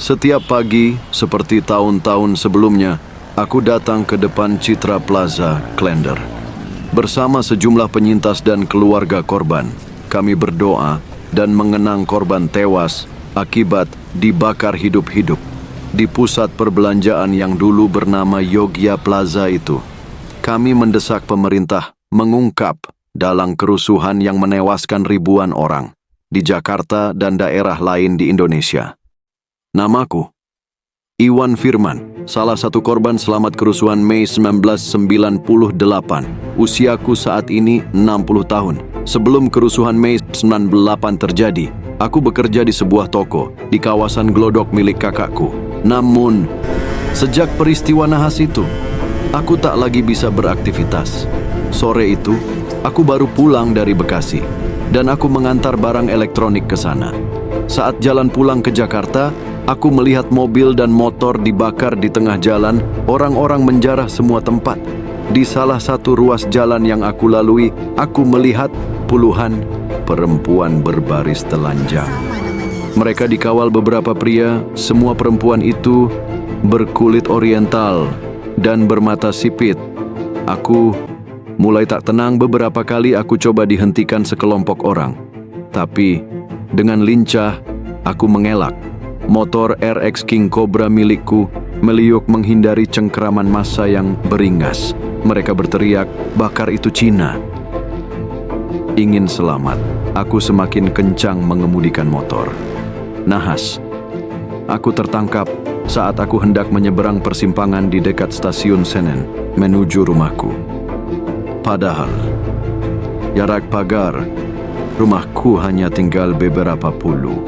Setiap pagi, seperti tahun-tahun sebelumnya, aku datang ke depan Citra Plaza, Klender. Bersama sejumlah penyintas dan keluarga korban, kami berdoa dan mengenang korban tewas akibat dibakar hidup-hidup di pusat perbelanjaan yang dulu bernama Yogya Plaza itu. Kami mendesak pemerintah mengungkap dalang kerusuhan yang menewaskan ribuan orang di Jakarta dan daerah lain di Indonesia. Namaku Iwan Firman, salah satu korban selamat kerusuhan Mei 1998. Usiaku saat ini 60 tahun. Sebelum kerusuhan Mei 98 terjadi, aku bekerja di sebuah toko di kawasan Glodok milik kakakku. Namun, sejak peristiwa nahas itu, aku tak lagi bisa beraktivitas. Sore itu, aku baru pulang dari Bekasi, dan aku mengantar barang elektronik ke sana. Saat jalan pulang ke Jakarta, aku melihat mobil dan motor dibakar di tengah jalan, orang-orang menjarah semua tempat. Di salah satu ruas jalan yang aku lalui, aku melihat puluhan perempuan berbaris telanjang. Mereka dikawal beberapa pria, semua perempuan itu berkulit oriental dan bermata sipit. Aku mulai tak tenang. Beberapa kali aku coba dihentikan sekelompok orang. Tapi dengan lincah, aku mengelak. Motor RX King Cobra milikku meliuk menghindari cengkeraman massa yang beringas. Mereka berteriak, "Bakar itu Cina!" Ingin selamat, aku semakin kencang mengemudikan motor. Nahas, aku tertangkap saat aku hendak menyeberang persimpangan di dekat stasiun Senen menuju rumahku. Padahal, jarak pagar rumahku hanya tinggal beberapa puluh.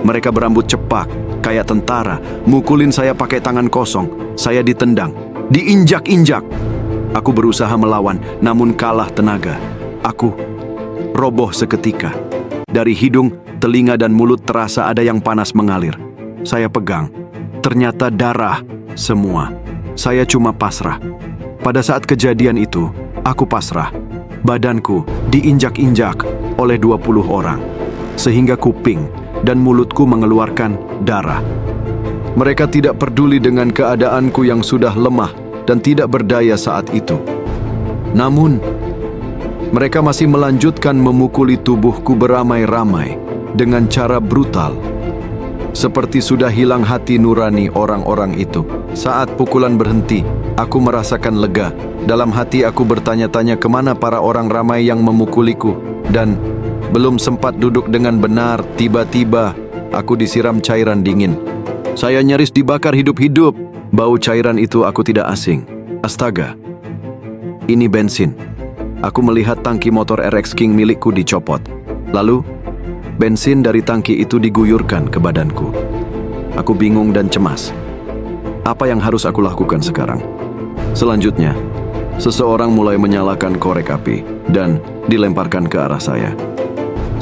Mereka berambut cepak, kayak tentara, mukulin saya pakai tangan kosong. Saya ditendang, diinjak-injak. Aku berusaha melawan, namun kalah tenaga. Aku roboh seketika. Dari hidung, telinga, dan mulut terasa ada yang panas mengalir. Saya pegang. Ternyata darah semua. Saya cuma pasrah. Pada saat kejadian itu, aku pasrah. Badanku diinjak-injak oleh 20 orang, sehingga kuping dan mulutku mengeluarkan darah. Mereka tidak peduli dengan keadaanku yang sudah lemah dan tidak berdaya saat itu. Namun, mereka masih melanjutkan memukuli tubuhku beramai-ramai dengan cara brutal. Seperti sudah hilang hati nurani orang-orang itu. Saat pukulan berhenti, aku merasakan lega. Dalam hati aku bertanya-tanya kemana para orang ramai yang memukuliku. Dan belum sempat duduk dengan benar, tiba-tiba aku disiram cairan dingin. Saya nyaris dibakar hidup-hidup. Bau cairan itu aku tidak asing. Astaga, ini bensin. Aku melihat tangki motor RX King milikku dicopot. Lalu, bensin dari tangki itu diguyurkan ke badanku. Aku bingung dan cemas. Apa yang harus aku lakukan sekarang? Selanjutnya, seseorang mulai menyalakan korek api dan dilemparkan ke arah saya.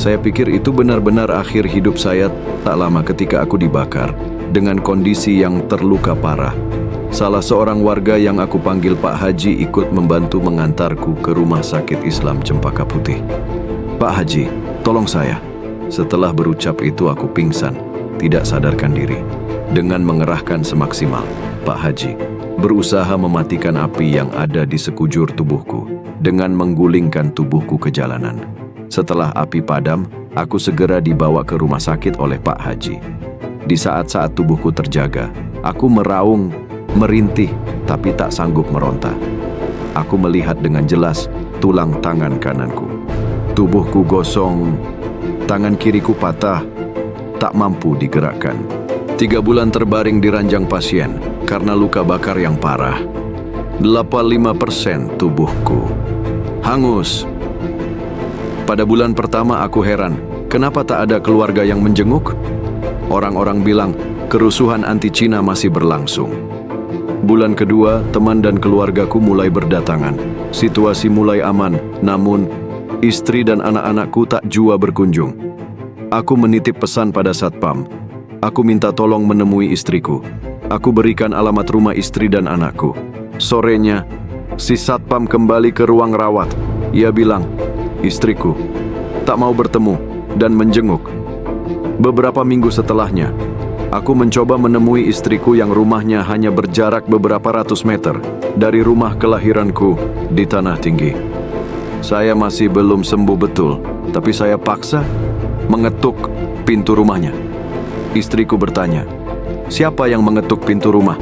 Saya pikir itu benar-benar akhir hidup saya. Tak lama ketika aku dibakar dengan kondisi yang terluka parah. Salah seorang warga yang aku panggil Pak Haji ikut membantu mengantarku ke Rumah Sakit Islam Cempaka Putih. "Pak Haji, tolong saya." Setelah berucap itu aku pingsan, tidak sadarkan diri. Dengan mengerahkan semaksimal, Pak Haji berusaha mematikan api yang ada di sekujur tubuhku dengan menggulingkan tubuhku ke jalanan. Setelah api padam, aku segera dibawa ke rumah sakit oleh Pak Haji. Di saat-saat tubuhku terjaga, aku meraung, merintih, tapi tak sanggup meronta. Aku melihat dengan jelas tulang tangan kananku. Tubuhku gosong, tangan kiriku patah, tak mampu digerakkan. 3 bulan terbaring di ranjang pasien karena luka bakar yang parah. 85% tubuhku hangus. Pada bulan pertama aku heran, kenapa tak ada keluarga yang menjenguk? Orang-orang bilang, kerusuhan anti-Cina masih berlangsung. Bulan kedua, teman dan keluargaku mulai berdatangan. Situasi mulai aman, namun istri dan anak-anakku tak jua berkunjung. Aku menitip pesan pada satpam. Aku minta tolong menemui istriku. Aku berikan alamat rumah istri dan anakku. Sorenya, si satpam kembali ke ruang rawat. Ia bilang, istriku tak mau bertemu dan menjenguk. Beberapa minggu setelahnya, Aku mencoba menemui istriku yang rumahnya hanya berjarak beberapa ratus meter dari rumah kelahiranku di Tanah Tinggi. Saya masih belum sembuh betul, tapi saya paksa mengetuk pintu rumahnya. Istriku bertanya, "Siapa yang mengetuk pintu rumah?"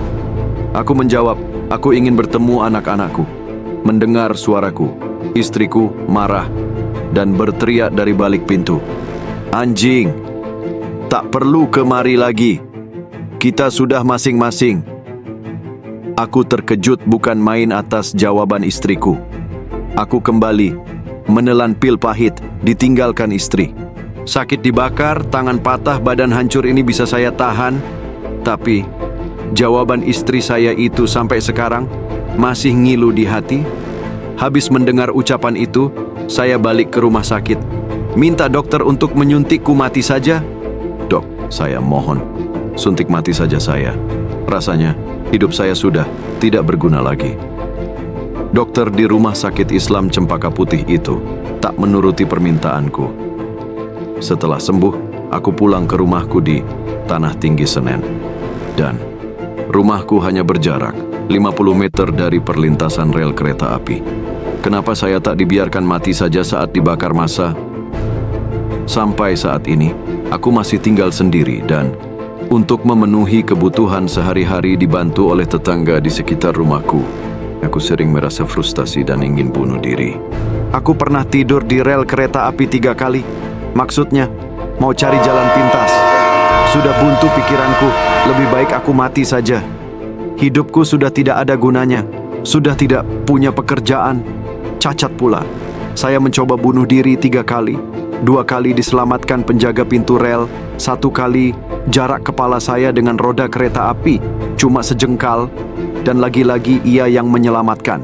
Aku menjawab, "Aku ingin bertemu anak-anakku." Mendengar suaraku, istriku marah dan berteriak dari balik pintu, "Anjing! Tak perlu kemari lagi. Kita sudah masing-masing." Aku terkejut bukan main atas jawaban istriku. Aku kembali menelan pil pahit, ditinggalkan istri. Sakit dibakar, tangan patah, badan hancur ini bisa saya tahan. Tapi jawaban istri saya itu sampai sekarang masih ngilu di hati. Habis mendengar ucapan itu, saya balik ke rumah sakit. Minta dokter untuk menyuntikku mati saja. "Dok, saya mohon, suntik mati saja saya. Rasanya hidup saya sudah tidak berguna lagi." Dokter di rumah sakit Islam Cempaka Putih itu tak menuruti permintaanku. Setelah sembuh, aku pulang ke rumahku di Tanah Tinggi Senen. Dan rumahku hanya berjarak 50 meter dari perlintasan rel kereta api. Kenapa saya tak dibiarkan mati saja saat dibakar massa? Sampai saat ini, aku masih tinggal sendiri dan untuk memenuhi kebutuhan sehari-hari dibantu oleh tetangga di sekitar rumahku. Aku sering merasa frustasi dan ingin bunuh diri. Aku pernah tidur di rel kereta api 3 kali. Maksudnya, mau cari jalan pintas. Sudah buntu pikiranku, lebih baik aku mati saja. Hidupku sudah tidak ada gunanya, sudah tidak punya pekerjaan, cacat pula. Saya mencoba bunuh diri 3 kali. 2 kali diselamatkan penjaga pintu rel, 1 kali jarak kepala saya dengan roda kereta api cuma sejengkal, dan lagi-lagi ia yang menyelamatkan.